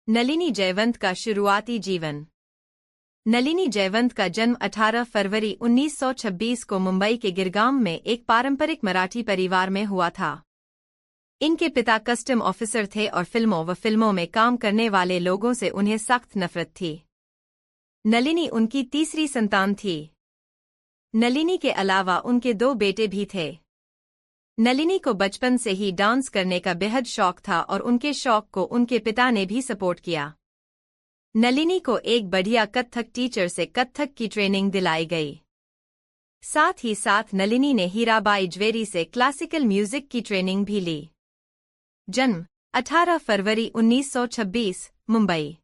नलिनी जयवंत का शुरुआती जीवन। नलिनी जयवंत का जन्म 18 फरवरी 1926 को मुंबई के गिरगांव में एक पारंपरिक मराठी परिवार में हुआ था। इनके पिता कस्टम ऑफिसर थे और फिल्मों में काम करने वाले लोगों से उन्हें सख्त नफरत थी। नलिनी उनकी तीसरी संतान थी। नलिनी के अलावा उनके 2 बेटे भी थे। नलिनी को बचपन से ही डांस करने का बेहद शौक था और उनके शौक को उनके पिता ने भी सपोर्ट किया। नलिनी को एक बढ़िया कथक टीचर से कथक की ट्रेनिंग दिलाई गई। साथ ही साथ नलिनी ने हीराबाई ज्वेरी से क्लासिकल म्यूजिक की ट्रेनिंग भी ली। जन्म 18 फरवरी 1926, मुंबई।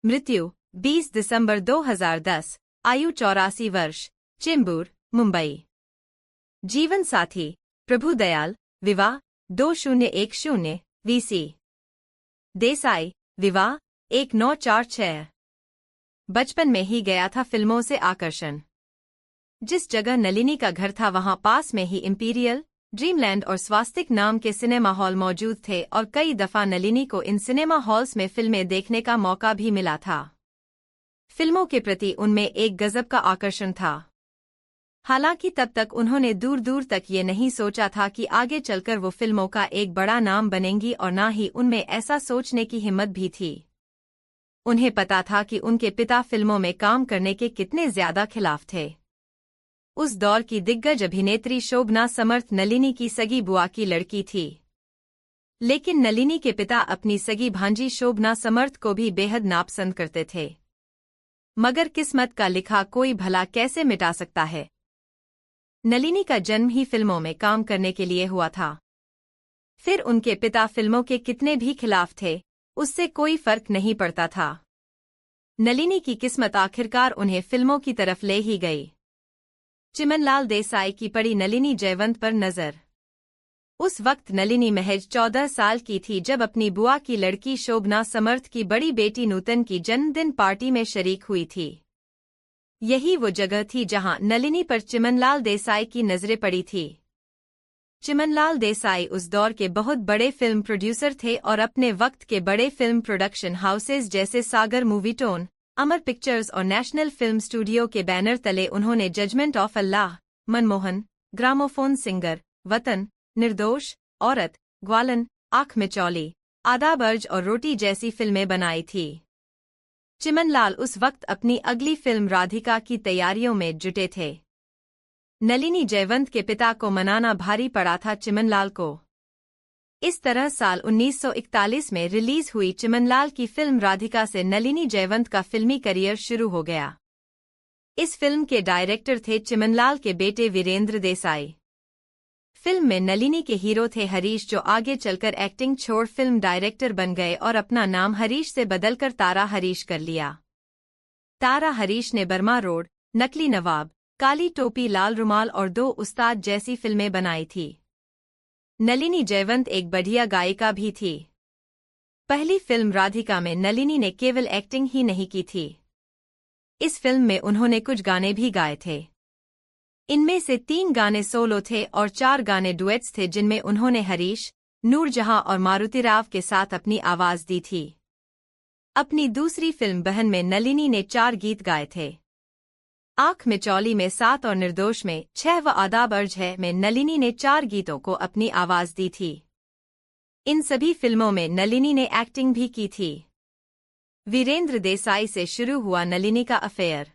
मृत्यु 20 दिसंबर 2010, आयु 84 वर्ष, चेंबूर, मुंबई। जीवन साथी प्रभुदयाल, विवाह 2010, वीसी देसाई, विवाह 1946। बचपन में ही गया था फिल्मों से आकर्षण। जिस जगह नलिनी का घर था वहां पास में ही इंपीरियल, ड्रीमलैंड और स्वास्तिक नाम के सिनेमा हॉल मौजूद थे और कई दफा नलिनी को इन सिनेमा हॉल्स में फिल्में देखने का मौका भी मिला था। फिल्मों के प्रति उनमें एक गजब का आकर्षण था। हालांकि तब तक उन्होंने दूर दूर तक ये नहीं सोचा था कि आगे चलकर वो फिल्मों का एक बड़ा नाम बनेंगी और ना ही उनमें ऐसा सोचने की हिम्मत भी थी। उन्हें पता था कि उनके पिता फिल्मों में काम करने के कितने ज्यादा खिलाफ थे। उस दौर की दिग्गज अभिनेत्री शोभना समर्थ नलिनी की सगी बुआ की लड़की थी। लेकिन नलिनी के पिता अपनी सगी भांजी शोभना समर्थ को भी बेहद नापसंद करते थे। मगर किस्मत का लिखा कोई भला कैसे मिटा सकता है। नलिनी का जन्म ही फिल्मों में काम करने के लिए हुआ था। फिर उनके पिता फिल्मों के कितने भी खिलाफ थे, उससे कोई फर्क नहीं पड़ता था। नलिनी की किस्मत आखिरकार उन्हें फिल्मों की तरफ ले ही गई। चिमनलाल देसाई की पड़ी नलिनी जयवंत पर नजर। उस वक्त नलिनी महज 14 साल की थी जब अपनी बुआ की लड़की शोभना समर्थ की बड़ी बेटी नूतन की जन्मदिन पार्टी में शरीक हुई थी। यही वो जगह थी जहां नलिनी पर चिमनलाल देसाई की नजरें पड़ी थी। चिमनलाल देसाई उस दौर के बहुत बड़े फिल्म प्रोड्यूसर थे और अपने वक्त के बड़े फिल्म प्रोडक्शन हाउसेज जैसे सागर मूवीटोन, अमर पिक्चर्स और नेशनल फिल्म स्टूडियो के बैनर तले उन्होंने judgement of Allah, Manmohan, gramophone singer, Watan, Nirdosh, औरत, ग्वालन, आँख मिचौली, आदाब अर्ज और रोटी जैसी फिल्में बनाई थी। चिमनलाल उस वक्त अपनी अगली फिल्म राधिका की तैयारियों में जुटे थे। नलिनी जयवंत के पिता को मनाना भारी पड़ा था चिमनलाल को। इस तरह साल 1941 में रिलीज हुई चिमनलाल की फिल्म राधिका से नलिनी जयवंत का फिल्मी करियर शुरू हो गया। इस फिल्म के डायरेक्टर थे चिमनलाल के बेटे वीरेंद्र देसाई। फिल्म में नलिनी के हीरो थे हरीश, जो आगे चलकर एक्टिंग छोड़ फिल्म डायरेक्टर बन गए और अपना नाम हरीश से बदलकर तारा हरीश कर लिया। तारा हरीश ने बर्मा रोड, नकली नवाब, काली टोपी लाल रुमाल और 2 उस्ताद जैसी फिल्में बनाई थी। नलिनी जयवंत एक बढ़िया गायिका भी थी। पहली फिल्म राधिका में नलिनी ने केवल एक्टिंग ही नहीं की थी। इस फिल्म में उन्होंने कुछ गाने भी गाए थे। इनमें से 3 गाने सोलो थे और 4 गाने डुएट्स थे जिनमें उन्होंने हरीश, नूरजहां और मारुति राव के साथ अपनी आवाज दी थी। अपनी दूसरी फिल्म बहन में नलिनी ने 4 गीत गाए थे। आँख मिचौली में 7 और निर्दोष में 6 व आदाब अर्ज है में नलिनी ने 4 गीतों को अपनी आवाज दी थी। इन सभी फिल्मों में नलिनी ने एक्टिंग भी की थी। वीरेंद्र देसाई से शुरू हुआ नलिनी का अफेयर।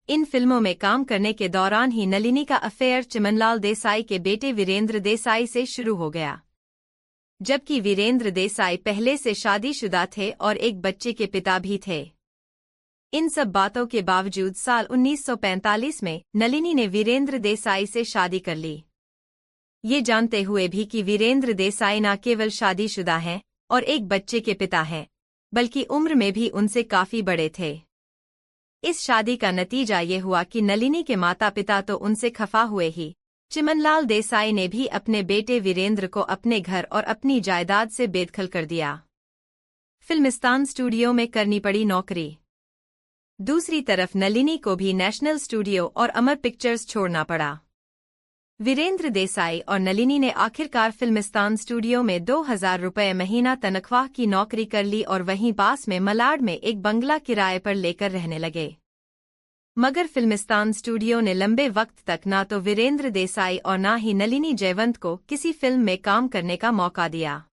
इन फिल्मों में काम करने के दौरान ही नलिनी का अफेयर चिमनलाल देसाई के बेटे वीरेंद्र देसाई से शुरू हो गया। जबकि वीरेंद्र देसाई पहले से शादीशुदा थे और एक बच्चे के पिता भी थे। इन सब बातों के बावजूद साल 1945 में नलिनी ने वीरेंद्र देसाई से शादी कर ली। ये जानते हुए भी कि वीरेंद्र देसाई न केवल शादीशुदा हैं और एक बच्चे के पिता हैं, बल्कि उम्र में भी उनसे काफी बड़े थे। इस शादी का नतीजा ये हुआ कि नलिनी के माता पिता तो उनसे खफा हुए ही, चिमनलाल देसाई ने भी अपने बेटे वीरेंद्र को अपने घर और अपनी जायदाद से बेदखल कर दिया। फिल्मिस्तान स्टूडियो में करनी पड़ी नौकरी। दूसरी तरफ नलिनी को भी नेशनल स्टूडियो और अमर पिक्चर्स छोड़ना पड़ा। वीरेंद्र देसाई और नलिनी ने आखिरकार फिल्मिस्तान स्टूडियो में 2,000 रुपये महीना तनख्वाह की नौकरी कर ली और वहीं पास में मलाड में एक बंगला किराए पर लेकर रहने लगे। मगर फिल्मिस्तान स्टूडियो ने लंबे वक्त तक ना तो वीरेंद्र देसाई और ना ही नलिनी जयवंत को किसी फिल्म में काम करने का मौका दिया।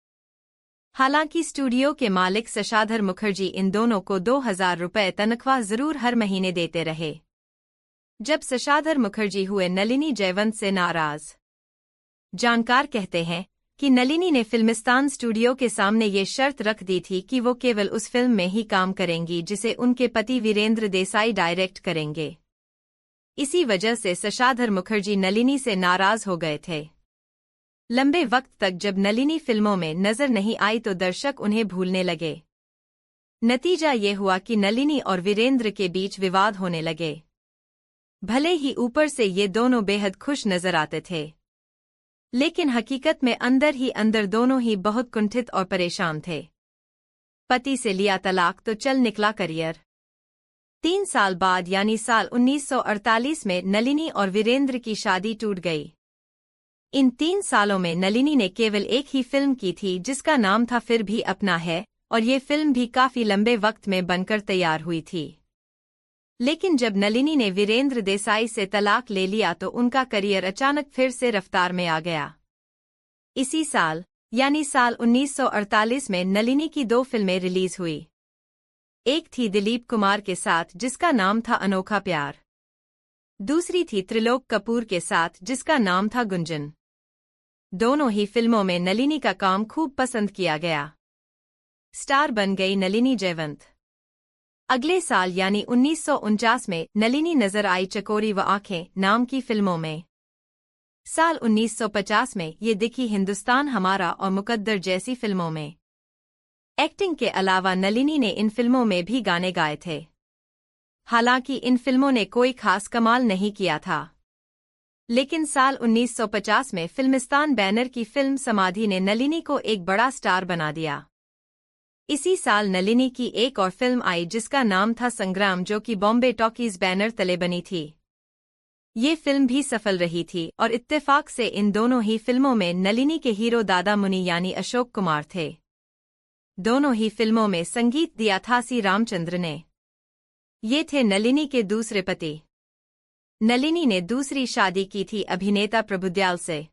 हालांकि स्टूडियो के मालिक शशाधर मुखर्जी इन दोनों को 2,000 रुपये तनख्वाह जरूर हर महीने देते रहे। जब शशाधर मुखर्जी हुए नलिनी जयवंत से नाराज। जानकार कहते हैं कि नलिनी ने फिल्मिस्तान स्टूडियो के सामने ये शर्त रख दी थी कि वो केवल उस फिल्म में ही काम करेंगी जिसे उनके पति वीरेंद्र देसाई डायरेक्ट करेंगे। इसी वजह से शशाधर मुखर्जी नलिनी से नाराज हो गए थे। लंबे वक्त तक जब नलिनी फिल्मों में नजर नहीं आई तो दर्शक उन्हें भूलने लगे। नतीजा ये हुआ कि नलिनी और वीरेंद्र के बीच विवाद होने लगे। भले ही ऊपर से ये दोनों बेहद खुश नजर आते थे, लेकिन हकीकत में अंदर ही अंदर दोनों ही बहुत कुंठित और परेशान थे। पति से लिया तलाक तो चल निकला करियर। 3 साल बाद यानी साल 1948 में नलिनी और वीरेंद्र की शादी टूट गई। इन 3 सालों में नलिनी ने केवल एक ही फिल्म की थी जिसका नाम था फिर भी अपना है, और ये फिल्म भी काफी लंबे वक्त में बनकर तैयार हुई थी। लेकिन जब नलिनी ने वीरेंद्र देसाई से तलाक ले लिया तो उनका करियर अचानक फिर से रफ्तार में आ गया। इसी साल यानी साल 1948 में नलिनी की 2 फिल्में रिलीज हुई। एक थी दिलीप कुमार के साथ जिसका नाम था अनोखा प्यार। दूसरी थी त्रिलोक कपूर के साथ जिसका नाम था गुंजन। दोनों ही फिल्मों में नलिनी का काम खूब पसंद किया गया। स्टार बन गई नलिनी जयवंत। अगले साल यानी 1949 में नलिनी नजर आई चकोरी व आंखें नाम की फिल्मों में। साल 1950 में ये दिखी हिंदुस्तान हमारा और मुकद्दर जैसी फिल्मों में। एक्टिंग के अलावा नलिनी ने इन फिल्मों में भी गाने गाए थे। हालांकि इन फिल्मों ने कोई खास कमाल नहीं किया था, लेकिन साल 1950 में फिल्मिस्तान बैनर की फिल्म समाधि ने नलिनी को एक बड़ा स्टार बना दिया। इसी साल नलिनी की एक और फिल्म आई जिसका नाम था संग्राम, जो कि बॉम्बे टॉकीज बैनर तले बनी थी। ये फिल्म भी सफल रही थी और इत्तेफाक से इन दोनों ही फिल्मों में नलिनी के हीरो दादा मुनि यानी अशोक कुमार थे। दोनों ही फिल्मों में संगीत दिया था सी रामचंद्र ने। ये थे नलिनी के दूसरे पति। नलिनी ने दूसरी शादी की थी अभिनेता प्रभुदयाल से।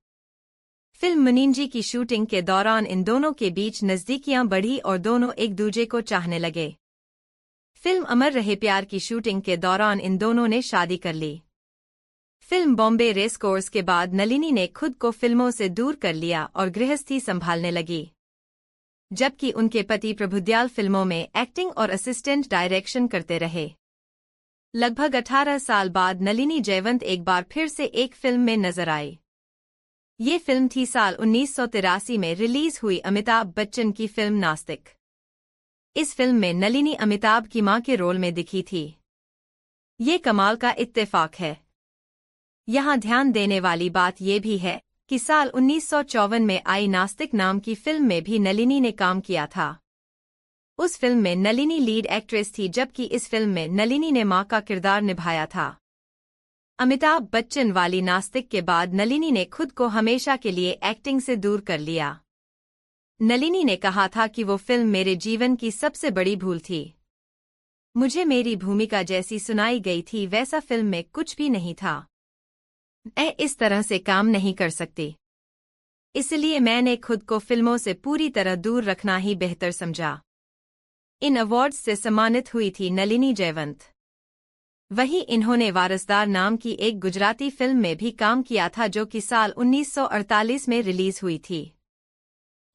फिल्म मुनींजी की शूटिंग के दौरान इन दोनों के बीच नजदीकियां बढ़ी और दोनों एक दूजे को चाहने लगे। फिल्म अमर रहे प्यार की शूटिंग के दौरान इन दोनों ने शादी कर ली। फिल्म बॉम्बे रेस कोर्स के बाद नलिनी ने खुद को फिल्मों से दूर कर लिया और गृहस्थी संभालने लगी, जबकि उनके पति प्रभुदयाल फिल्मों में एक्टिंग और असिस्टेंट डायरेक्शन करते रहे। लगभग 18 साल बाद नलिनी जयवंत एक बार फिर से एक फिल्म में नजर आई। ये फिल्म थी साल 1983 में रिलीज हुई अमिताभ बच्चन की फिल्म नास्तिक। इस फिल्म में नलिनी अमिताभ की मां के रोल में दिखी थी। ये कमाल का इत्तेफाक है। यहाँ ध्यान देने वाली बात ये भी है कि साल 1954 में आई नास्तिक नाम की फिल्म में भी नलिनी ने काम किया था। उस फिल्म में नलिनी लीड एक्ट्रेस थी, जबकि इस फिल्म में नलिनी ने मां का किरदार निभाया था। अमिताभ बच्चन वाली नास्तिक के बाद नलिनी ने खुद को हमेशा के लिए एक्टिंग से दूर कर लिया। नलिनी ने कहा था कि वो फिल्म मेरे जीवन की सबसे बड़ी भूल थी। मुझे मेरी भूमिका जैसी सुनाई गई थी वैसा फिल्म में कुछ भी नहीं था। मैं इस तरह से काम नहीं कर सकती, इसलिए मैंने खुद को फिल्मों से पूरी तरह दूर रखना ही बेहतर समझा। इन अवार्ड्स से सम्मानित हुई थी नलिनी जयवंत। वहीं इन्होंने वारसदार नाम की एक गुजराती फिल्म में भी काम किया था जो कि साल 1948 में रिलीज हुई थी।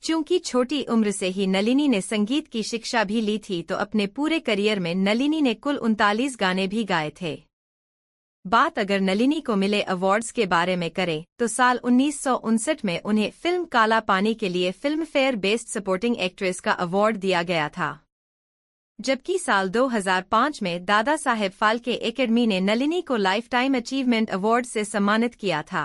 चूंकि छोटी उम्र से ही नलिनी ने संगीत की शिक्षा भी ली थी तो अपने पूरे करियर में नलिनी ने कुल 39 गाने भी गाए थे। बात अगर नलिनी को मिले अवार्ड्स के बारे में करें तो साल 1959 में उन्हें फिल्म काला पानी के लिए film fair best supporting actress का अवार्ड दिया गया था, जबकि साल 2005 में दादा साहेब फाल्के एकेडमी ने नलिनी को लाइफ टाइम अचीवमेंट अवार्ड से सम्मानित किया था।